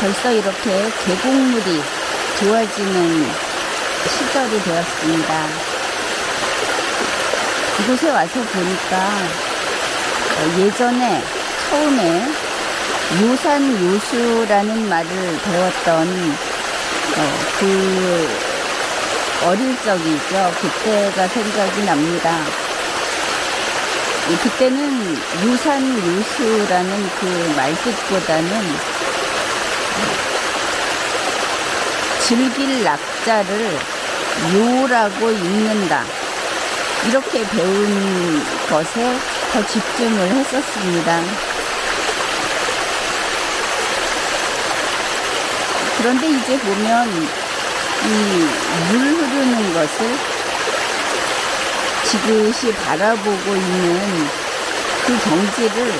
벌써 이렇게 계곡물이 좋아지는 시절이 되었습니다. 이곳에 와서 보니까 예전에 처음에 요산요수라는 말을 배웠던 그 어릴 적이죠. 그때가 생각이 납니다. 그때는 요산요수라는 그 말뜻보다는 즐길 낙자를 요라고 읽는다, 이렇게 배운 것에 더 집중을 했었습니다. 그런데 이제 보면 이 물 흐르는 것을 지그시 바라보고 있는 그 경지를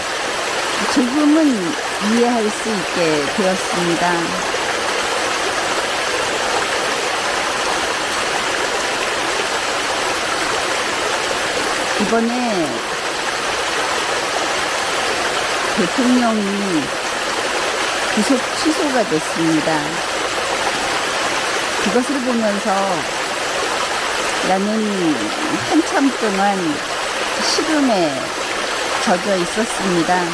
조금은 이해할 수 있게 되었습니다. 이번에 대통령이 구속 취소가 됐습니다. 그것을 보면서 나는 한참 동안 시름에 젖어 있었습니다.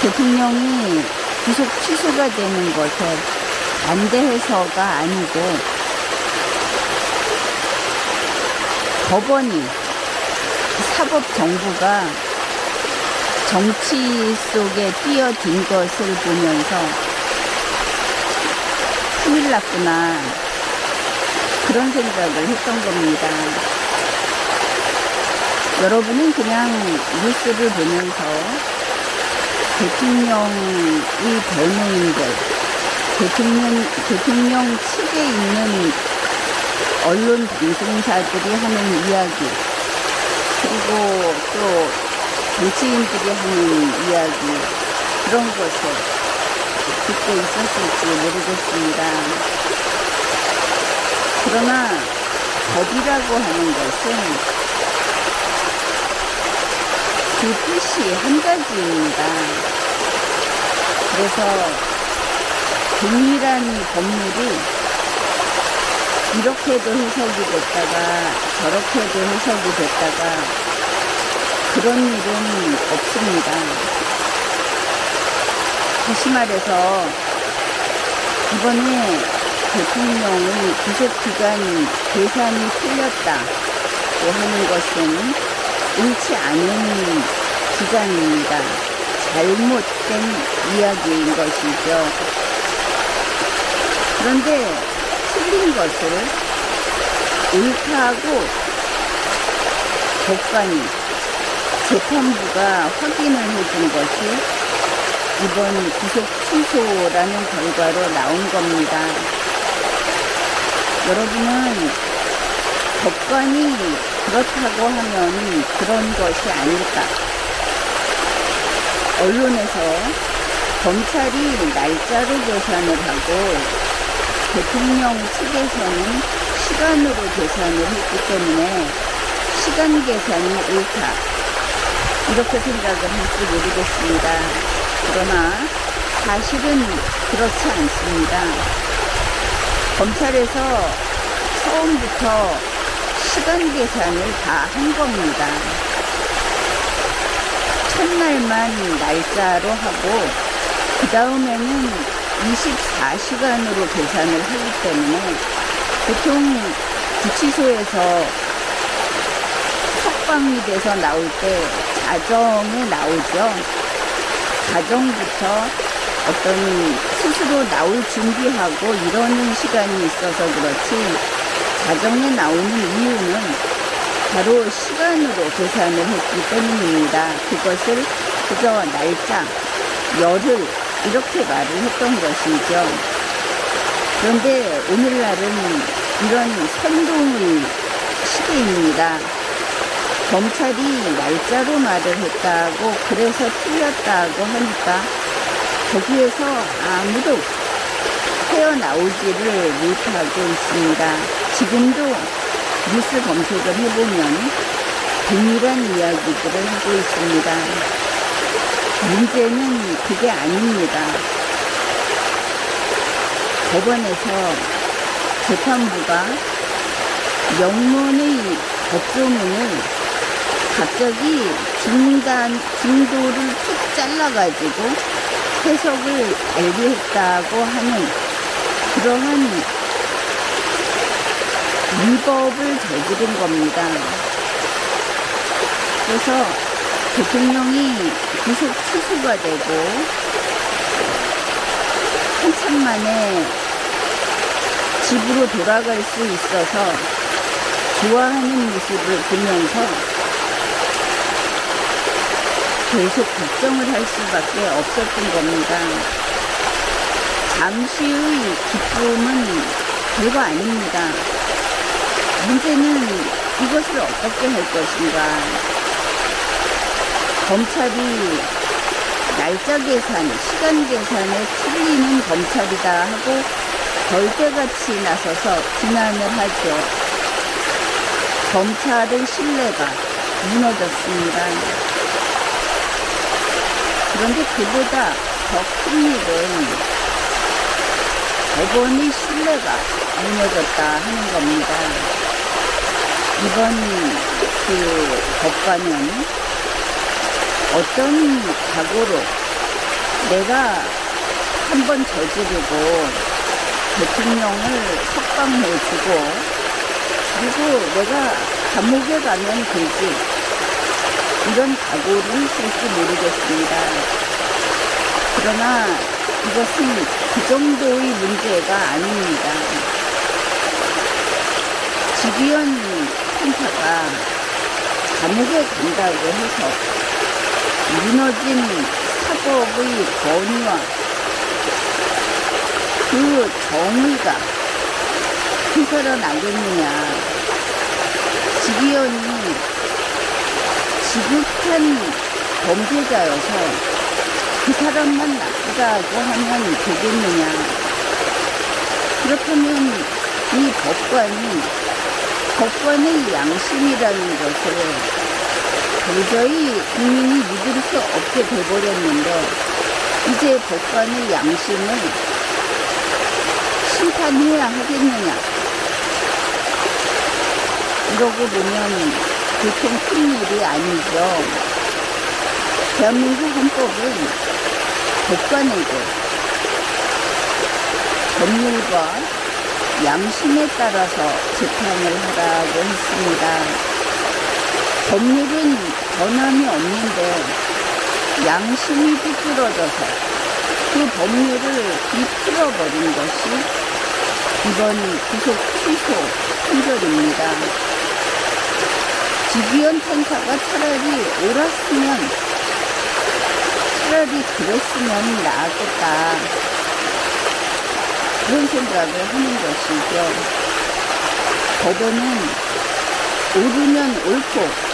대통령이 구속 취소가 되는 것에 반대해서가 아니고 법원이, 사법정부가 정치 속에 뛰어든 것을 보면서 큰일 났구나, 그런 생각을 했던 겁니다. 여러분은 그냥 뉴스를 보면서 대통령의 대노인들, 대통령 측에 있는 언론 방송사들이 하는 이야기, 그리고 또 정치인들이 하는 이야기, 그런 것을 듣고 있었을지 모르겠습니다. 그러나 법이라고 하는 것은 그 뜻이 한 가지입니다. 그래서 동일한 법률이 이렇게도 해석이 됐다가 저렇게도 해석이 됐다가 그런 일은 없습니다. 다시 말해서 이번에 대통령의 구속기간 계산이 틀렸다고 하는 것은 옳지 않은 주장입니다. 잘못된 이야기인 것이죠. 그런데 틀린 것을 옳다고 법관이, 재판부가 확인을 해준 것이 이번 구속 취소라는 결과로 나온 겁니다. 여러분은 법관이 그렇다고 하면 그런 것이 아닐까? 언론에서 검찰이 날짜로 계산을 하고 대통령 측에서는 시간으로 계산을 했기 때문에 시간 계산이 옳다, 이렇게 생각을 할지 모르겠습니다. 그러나 사실은 그렇지 않습니다. 검찰에서 처음부터 시간 계산을 다 한 겁니다. 첫날만 날짜로 하고 그 다음에는 24시간으로 계산을 하기 때문에 보통 구치소에서 석방이 돼서 나올 때 자정에 나오죠. 자정부터 어떤 스스로 나올 준비하고 이러는 시간이 있어서 그렇지, 자정에 나오는 이유는 바로 시간으로 계산을 했기 때문입니다. 그것을 그저 날짜, 열흘 이렇게 말을 했던 것이죠. 그런데 오늘날은 이런 선동의 시대입니다. 검찰이 날짜로 말을 했다고, 그래서 틀렸다고 하니까 거기에서 아무도 헤어나오지를 못하고 있습니다. 지금도 뉴스 검색을 해보면 동일한 이야기들을 하고 있습니다. 문제는 그게 아닙니다. 법원에서 재판부가 명문의 법조문을 갑자기 중도를 툭 잘라가지고 해석을 알게 했다고 하는 그러한 위법을 저지른 겁니다. 그래서 대통령이 구속 취소가 되고 한참 만에 집으로 돌아갈 수 있어서 좋아하는 모습을 보면서 계속 걱정을 할 수밖에 없었던 겁니다. 잠시의 기쁨은 별거 아닙니다. 문제는 이것을 어떻게 할 것인가. 검찰이 날짜 계산, 시간 계산에 틀리는 검찰이다 하고 벌떼같이 나서서 비난을 하죠. 검찰의 신뢰가 무너졌습니다. 그런데 그보다 더 큰 일은 법원의 신뢰가 무너졌다 하는 겁니다. 이번 그 법관은 어떤 각오로 내가 한번 저지르고 대통령을 석방해주고 그리고 내가 감옥에 가면 되지 이런 각오를 했을지 모르겠습니다. 그러나 이것은 그 정도의 문제가 아닙니다. 지기현 판사가 감옥에 간다고 해서 무너진 사법의 권위와 그 정의가 되살아나겠느냐. 지기현이 지극한 범죄자여서 그 사람만 나쁘다고 하면 되겠느냐. 그렇다면 이 법관의 양심이라는 것을 도저히 국민이 믿을 수 없게 돼버렸는데 이제 법관의 양심을 심판해야 하겠느냐. 이러고 보면 보통 큰일이 아니죠. 대한민국 헌법은 법관에게 법률과 양심에 따라서 재판을 하라고 했습니다. 법률은 변함이 없는데 양심이 삐뚤어져서 그 법률을 비틀어버린 것이 이번 구속 취소 판결입니다. 지기현 판사가 차라리 옳았으면 차라리 그랬으면 나았겠다 그런 생각을 하는 것이죠. 법원은 옳으면 옳고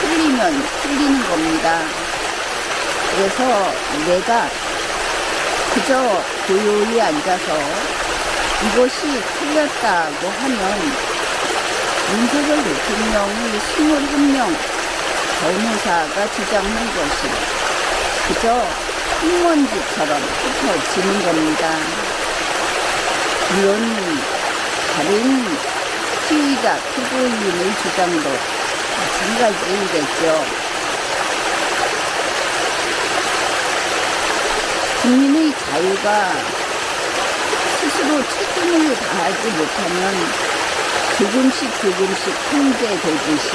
틀리면 틀리는 겁니다. 그래서 내가 그저 고요히 앉아서 이것이 틀렸다고 하면 윤석열 대통령의 21명 변호사가 주장한 것이 그저 흙먼지처럼 흩어지는 겁니다. 물론 다른 피의자, 피고인의 주장도 마찬가지겠죠. 국민의 자유가 스스로 책임을 다하지 못하면 조금씩 통제되듯이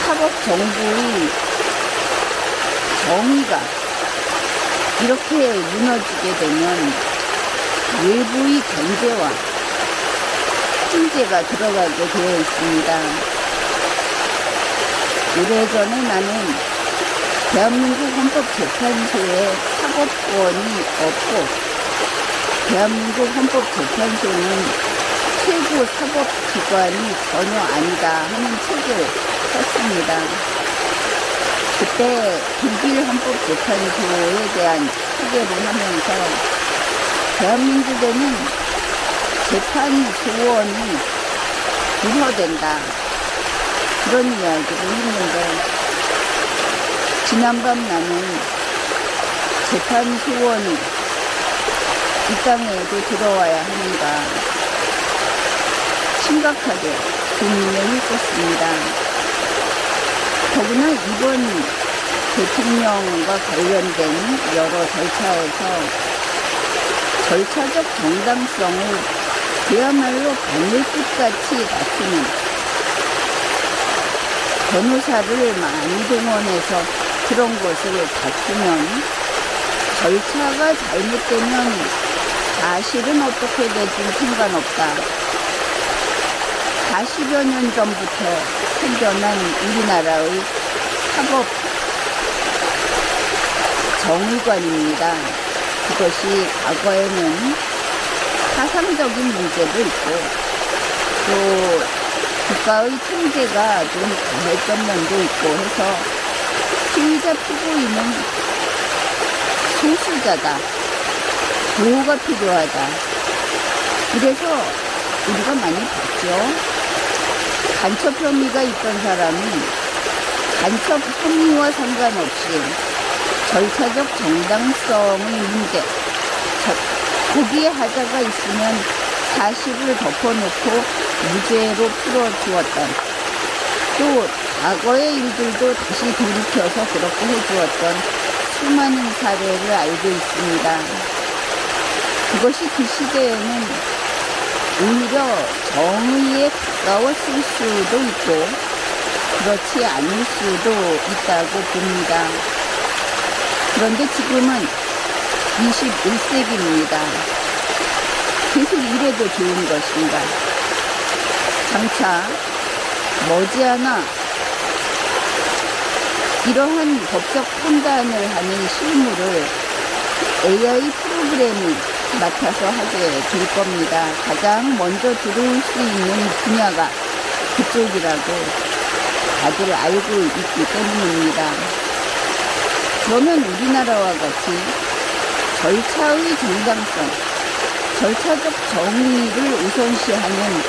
사법정부의 정의가 이렇게 무너지게 되면 외부의 견제와 통제가 들어가게 되어 있습니다. 오래전에 나는 대한민국 헌법재판소에 사법권이 없고 대한민국 헌법재판소는 최고 사법기관이 전혀 아니다 하는 책을 썼습니다. 그때 독일 헌법재판소에 대한 소개를 하면서 대한민국에는 재판 소원이 부여된다 그런 이야기를 했는데 지난밤 나는 재판 소원이 이 땅에도 들어와야 하는가 심각하게 고민을 했었습니다. 더구나 이번 대통령과 관련된 여러 절차에서 절차적 정당성을 그야말로 바늘끝같이 낮추는, 변호사를 많이 동원해서 그런 것을 다투면 절차가 잘못되면 사실은 어떻게 되든 상관없다. 40여 년 전부터 생겨난 우리나라의 사법 정의관입니다. 그것이 과거에는 사상적인 문제도 있고 또 국가의 통제가 좀 강했던 면도 있고 해서 피의자 피고인은 소수자다, 보호가 필요하다. 이래서 우리가 많이 봤죠. 간첩 혐의가 있던 사람은 간첩 혐의와 상관없이 절차적 정당성의 문제, 거기에 하자가 있으면 사실을 덮어놓고 무죄로 풀어주었던, 또 과거의 일들도 다시 돌이켜서 그렇게 해주었던 수많은 사례를 알고 있습니다. 그것이 그 시대에는 오히려 정의에 가까웠을 수도 있고 그렇지 않을 수도 있다고 봅니다. 그런데 지금은 21세기입니다. 계속 이래도 좋은 것인가? 장차 머지않아 이러한 법적 판단을 하는 실무를 AI 프로그램이 맡아서 하게 될 겁니다. 가장 먼저 들어올 수 있는 분야가 그쪽이라고 다들 알고 있기 때문입니다. 그러면 우리나라와 같이 절차의 정당성, 절차적 정의를 우선시하는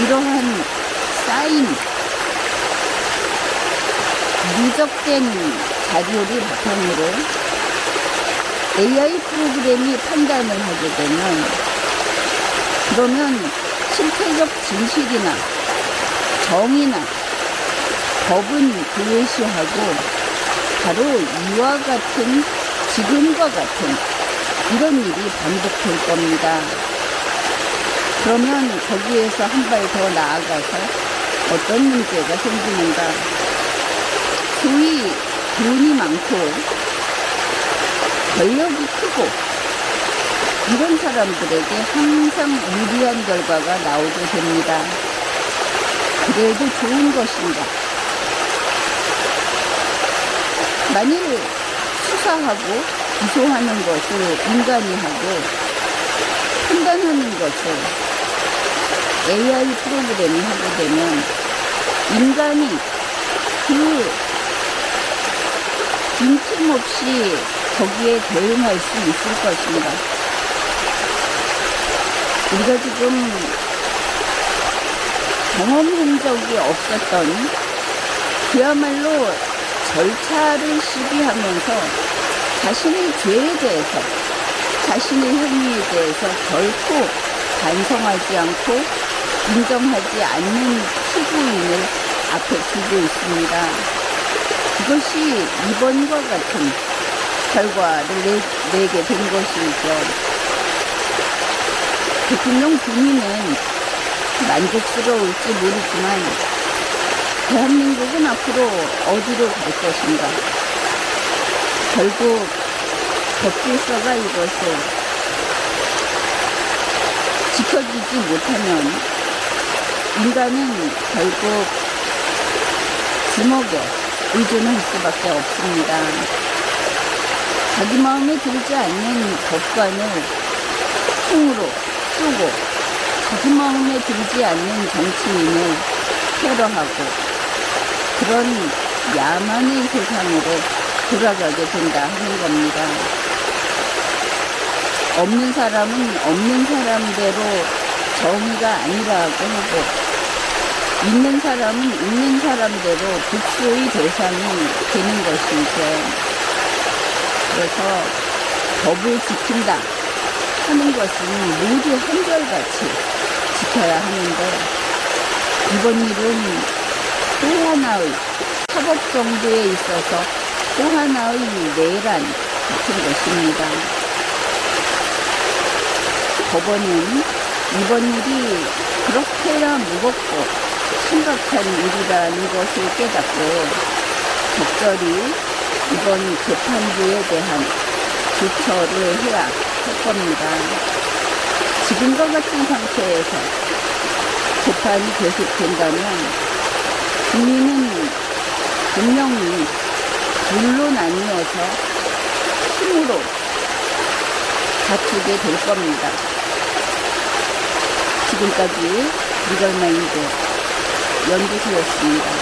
이러한 쌓인 누적된 자료를 바탕으로 AI 프로그램이 판단을 하게 되면, 그러면 실체적 진실이나 정의나 법은 도외시하고 바로 이와 같은, 지금과 같은 이런 일이 반복될 겁니다. 그러면 거기에서 한 발 더 나아가서 어떤 문제가 생기는가? 소위 돈이 많고 권력이 크고 이런 사람들에게 항상 유리한 결과가 나오게 됩니다. 그래도 좋은 것인가? 만일 수사하고 기소하는 것을 인간이 하고 판단하는 것을 AI 프로그램이 하게 되면 인간이 그 빈틈없이 거기에 대응할 수 있을 것입니다. 우리가 지금 경험한 적이 없었던, 그야말로 절차를 시비하면서 자신의 죄에 대해서, 자신의 행위에 대해서 결코 반성하지 않고 인정하지 않는 피고인을 앞에 두고 있습니다. 이것이 이번과 같은 결과를 내게 된 것이죠. 대통령 본인은 만족스러울지 모르지만 대한민국은 앞으로 어디로 갈 것인가? 결국 법질서가 이것을 지켜주지 못하면 인간은 결국 주먹에 의존할 수밖에 없습니다. 자기 마음에 들지 않는 법관을 총으로 쏘고 자기 마음에 들지 않는 정치인을 테러하고 그런 야만의 세상으로 돌아가게 된다 하는 겁니다. 없는 사람은 없는 사람대로 정의가 아니라고 하고 있는 사람은 있는 사람대로 복수의 대상이 되는 것이죠. 그래서 법을 지킨다, 하는 것은 모두 한결같이 지켜야 하는데, 이번 일은 또 하나의 사법 정부에 있어서 또 하나의 내란 같은 것입니다. 법원은 이번 일이 그렇게나 무겁고 심각한 일이라는 것을 깨닫고 적절히 이번 재판부에 대한 조처를 해야 할 겁니다. 지금과 같은 상태에서 재판이 계속된다면 국민은 분명히 둘로 나뉘어서 힘으로 다투게 될 겁니다. 지금까지 리걸마인드 연구소였습니다.